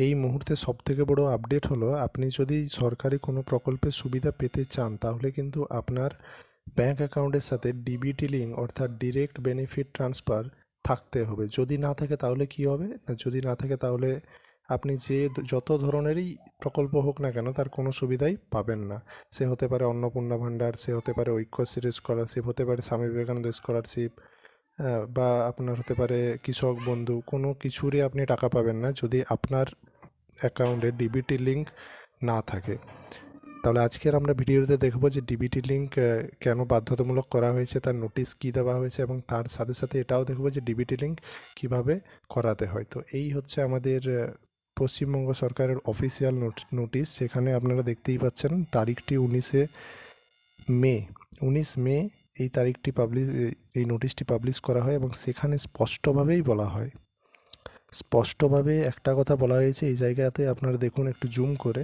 এই মুহূর্তে সবথেকে বড় আপডেট হলো, আপনি যদি সরকারি কোনো প্রকল্পের সুবিধা পেতে চান তাহলে কিন্তু আপনার ব্যাঙ্ক অ্যাকাউন্টের সাথে ডিবিটি লিঙ্ক অর্থাৎ ডিরেক্ট বেনিফিট ট্রান্সফার থাকতে হবে। যদি না থাকে তাহলে কি হবে না, যদি না থাকে তাহলে আপনি যত ধরনেরই প্রকল্প হোক না কেন তার কোনো সুবিধাই পাবেন না। সে হতে পারে অন্নপূর্ণা ভাণ্ডার, সে হতে পারে ঐক্যশ্রী স্কলারশিপ, হতে পারে স্বামী বিবেকানন্দ স্কলারশিপ, বা আপনার হতে পারে কৃষক বন্ধু, কোনো কিছুরই আপনি টাকা পাবেন না যদি আপনার অ্যাকাউন্টে ডিবিটি লিঙ্ক না থাকে। তাহলে আজকের আমরা ভিডিওতে দেখব যে ডিবিটি লিঙ্ক কেন বাধ্যতামূলক করা হয়েছে, তার নোটিশ কী দেওয়া হয়েছে, এবং তার সাথে সাথে এটাও দেখব যে ডিবিটি লিঙ্ক কীভাবে করাতে হয়। তো এই হচ্ছে আমাদের পশ্চিমবঙ্গ সরকারের অফিসিয়াল নোটিশ। সেখানে আপনারা দেখতেই পাচ্ছেন তারিখটি 19 মে এই তারিখটি এই নোটিশটি পাবলিশ করা হয়, এবং সেখানে স্পষ্টভাবেই বলা হয়, স্পষ্টভাবে একটা কথা বলা হয়েছে। এই জায়গাতে আপনারা দেখুন, একটু জুম করে,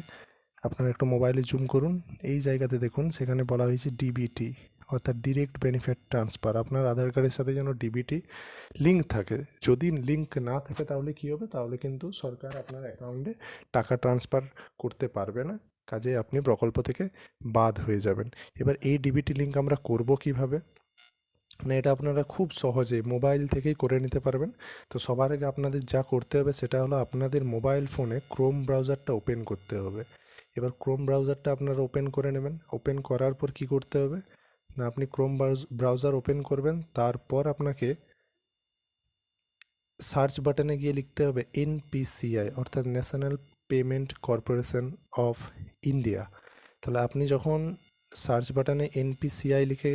আপনারা একটু মোবাইলে জুম করুন, এই জায়গাতে দেখুন সেখানে বলা হয়েছে ডিবিটি অর্থাৎ ডিরেক্ট বেনিফিট ট্রান্সফার। আপনার আধার কার্ডের সাথে যেন ডিবিটি লিঙ্ক থাকে। যদি লিঙ্ক না থাকে তাহলে কী হবে, তাহলে কিন্তু সরকার আপনার অ্যাকাউন্টে টাকা ট্রান্সফার করতে পারবে না, কাজে আপনি প্রকল্প থেকে বাদ হয়ে যাবেন। এবার এই ডিবিটি লিঙ্ক আমরা করব কিভাবে, না এটা আপনারা খুব সহজে মোবাইল থেকেই করে নিতে পারবেন। তো সবার আগে আপনাদের যা করতে হবে সেটা হলো আপনাদের মোবাইল ফোনে ক্রোম ব্রাউজারটা ওপেন করতে হবে। এবার ক্রোম ব্রাউজারটা আপনারা ওপেন করে নেবেন। ওপেন করার পর কি করতে হবে না, আপনি ক্রোম ব্রাউজার ওপেন করবেন, তারপর আপনাকে সার্চ বাটনে গিয়ে লিখতে হবে এনপিসিআই অর্থাৎ national payment corporation of India. তাহলে আপনি যখন সার্চ বাটনে এনপিসিআই লিখে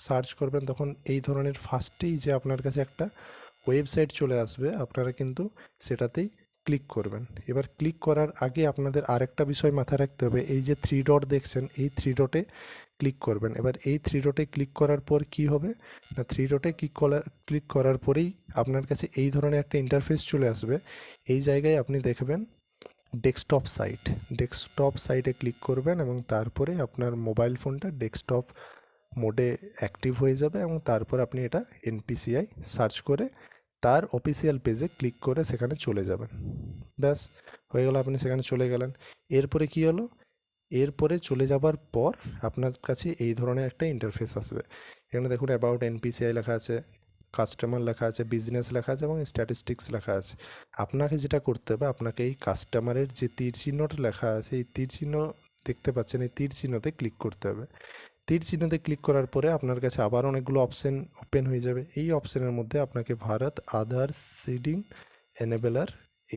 সার্চ করবেন তখন এই ধরনের ফার্স্টেই যে আপনার কাছে একটা ওয়েবসাইট চলে আসবে, আপনারা কিন্তু সেটাতেই ক্লিক করবেন। এবার ক্লিক করার আগে আপনাদের আরেকটা বিষয় মাথায় রাখতে হবে, এই যে 3 ডট দেখছেন এই 3 ডটে ক্লিক করবেন। এবার এই 3 ডটে ক্লিক করার পর কি হবে না, 3 ডটে ক্লিক করার পরেই আপনার কাছে এই ধরনের একটা ইন্টারফেস চলে আসবে। এই জায়গায় আপনি দেখবেন ডেস্কটপ সাইটে ক্লিক করবেন, এবং তারপরে আপনার মোবাইল ফোনটা ডেস্কটপ মোডে অ্যাক্টিভ হয়ে যাবে, এবং তারপর আপনি এটা এনপিসিআই সার্চ করে তার অফিসিয়াল পেজে ক্লিক করে সেখানে চলে যাবেন। ব্যাস হয়ে গেল, আপনি সেখানে চলে গেলেন। এরপরে কি হলো, এরপরে চলে যাবার পর আপনার কাছে এই ধরনের একটা ইন্টারফেস আসবে। এখানে দেখুন অ্যাবাউট এনপিসিআই লেখা আছে, কাস্টমার লেখা আছে, বিজনেস লেখা আছে, এবং স্ট্যাটিস্টিক্স লেখা আছে। আপনাকে যেটা করতে হবে, আপনাকে এই কাস্টমারের যে তীর চিহ্নটা লেখা আছে, এই তীর চিহ্ন দেখতে পাচ্ছেন, এই তীর চিহ্নতে ক্লিক করতে হবে। তীর চিহ্নতে ক্লিক করার পরে আপনার কাছে আবার অনেকগুলো অপশন ওপেন হয়ে যাবে। এই অপশনের মধ্যে আপনাকে ভারত আধার সিডিং এনেবেলার